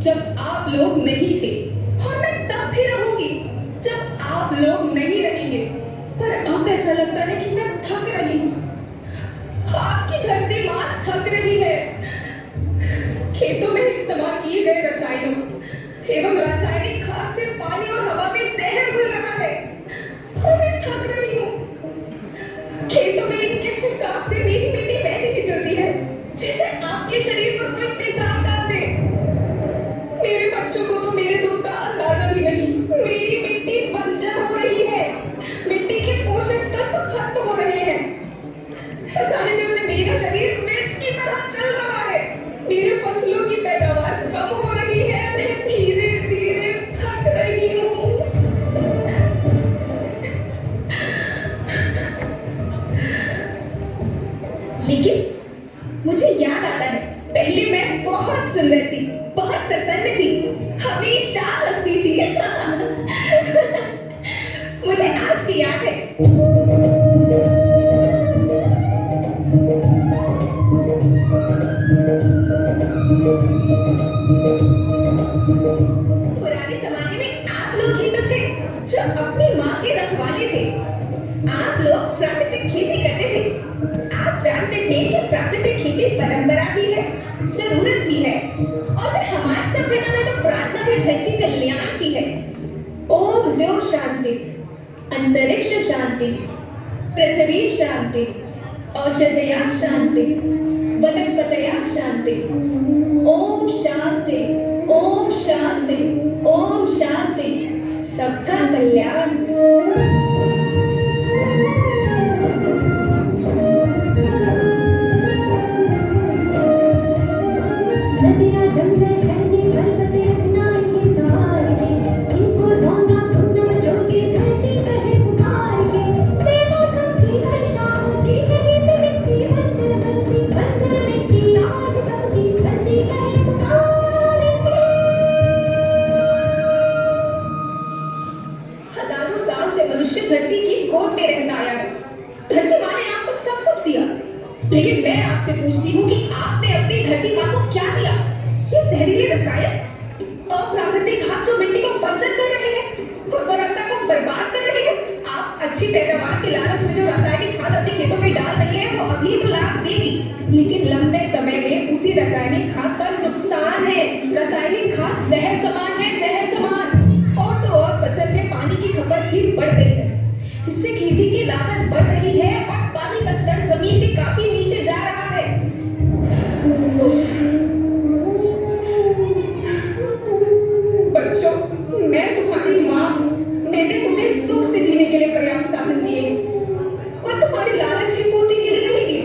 जब आप लोग नहीं थे, और मैं तब भी रहूंगी जब आप लोग नहीं रहेंगे। पर अब ऐसा लगता है कि मैं थक रही हूँ। आपकी धरती माँ थक रही है। खेतों में इस्तेमाल किए गए रसायनों एवं रासायनिक खाद से पानी और हवा में जहर घुल रहा है और मैं थक रही हूँ। खेतों में इनके छिड़काव से मेरी मिट्टी वैसे ही चलती है जैसे आपके शरीर पर कोई तेजाब डाल दे। मेरे बच्चों को तो मेरे दुख का अंदाजा भी नहीं। मेरी मिट्टी बंजर हो रही है, मिट्टी के पोषक तत्व खत्म हो रहे हैं। रसायनों से मेरा शरीर मिर्च की तरह चल रहा है। मेरे फसलों की पैदावार कम हो रही है। मैं धीरे धीरे थक रही हूँ। लेकिन मुझे याद आता है, पहले मैं बहुत सुंदर थी, बहुत प्रसन्न थी, हमेशा हंसती थी। मुझे आज भी याद है। पुराने जमाने में आप लोग ही तो थे जो अपनी माँ के रखवाले थे। आप लोग प्राकृतिक खेती करते थे। आप जानते थे कि प्राकृतिक खेती परंपरा भी है, जरूरत भी है, और फिर हमारी सभ्यता में तो प्रार्थना भी धरती कल्याण की है। ओम द्यो शांति, अंतरिक्ष शांति, पृथ्वी शांति, औषधया शांति, वनस्पतया शांति। ओम शांति, ओम शांति, ओम शांति, सबका कल्याण। नदियाँ जंगल झरने पर्वत रखना इनके सवार के, इनको रौंदा धुंध मचोगे धरती कहे पुकार के। बेमौसम की वर्षा होती कहीं पे मिट्टी बंजर मिट्टी आग बलती धरती कहे पुकार के। हजारों साल से मनुष्य धरती की गोद में रहता आया है। धरती माँ ने आपको सब कुछ दिया, लेकिन मैं आपसे पूछती हूँ कि आपने अपनी धरती माँ को क्या दिया? ये जहरीले रसायन, अप्राकृतिक खाद जो मिट्टी को बंजर कर रहे हैं, उर्वरकता को बर्बाद कर रहे हैं। आप अच्छी पैदावार के लालच में जो रासायनिक खाद अपने खेतों में डाल रहे हैं, वो अभी तो लाभ देगी, लेकिन लंबे समय में उसी रासायनिक खाद का नुकसान है। रासायनिक खाद जहर समान है, जहर समान। और तो और फसल में पानी की खपत भी बढ़ गई है, जिससे खेती की लागत बढ़ रही है और पानी का स्तर जमीन के काफी नीचे जा रहा है। बच्चों, मैं तुम्हारी माँ हूँ। मैंने तुम्हें सुख से जीने के लिए पर्याप्त साधन दिए और तुम्हारी लालच की पूर्ति के लिए नहीं दिए।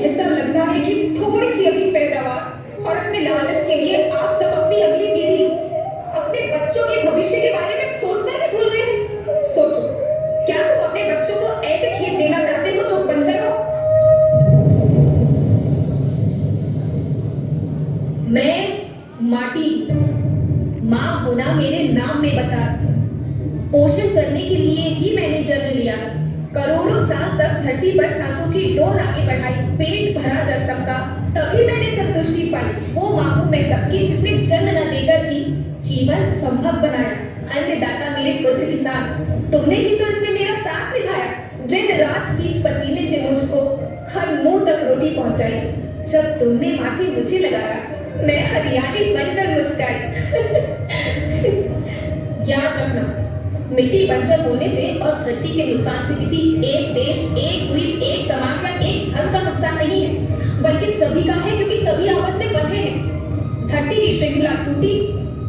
ऐसा लगता है कि थोड़ी सी अपनी पैदावार और अपने लालच के लिए आप सब अपनी अगली पीढ़ी, अपने बच्चों के भविष्य के बारे में सोचना ही भूल गए हैं। सोचो, क्या तुम अपने बच्चों को ऐसे खेत देना चाहते हो जो बंजर हो? मैं माटी हूँ। माँ होना मेरे नाम में बसा है। पोषण करने के लिए ही मैंने जन्म लिया। करोड़ों साल तक धरती पर सांसों की डोर आगे बढ़ाई, पेट भरा जब सबका, तभी मैंने संतुष्टि पाई। वो माँ हूँ मैं सबकी, जिसने जन्म न देकर भी जीवन संभव बनाया। अन्नदाता मेरे पुत्र किसान, तुमने ही तो इसमें मेरा साथ निभाया। दिन रात सींच पसीने से मुझको हर मुंह तक रोटी पहुंचाई। जब तुमने माथे मुझे लगाया, मैं हरियाली बनकर मुस्काई। याद रखना, मिट्टी बंजर होने से और धरती के नुकसान से किसी एक देश, एक द्वीप, एक समाज या एक धर्म का नुकसान नहीं है, बल्कि सभी का है, क्योंकि सभी आपस में बंधे हैं। धरती की श्रृंखला टूटी,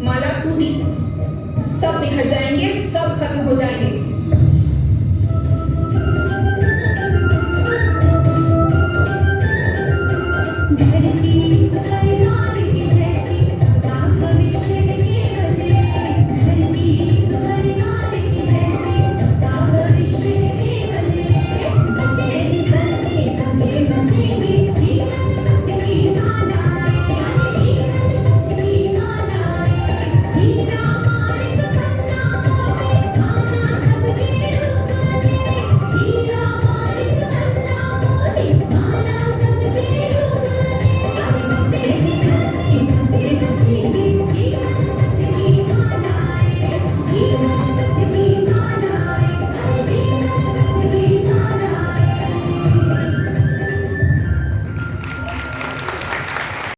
माला टूटी, सब बिखर जाएंगे, सब खत्म हो जाएंगे।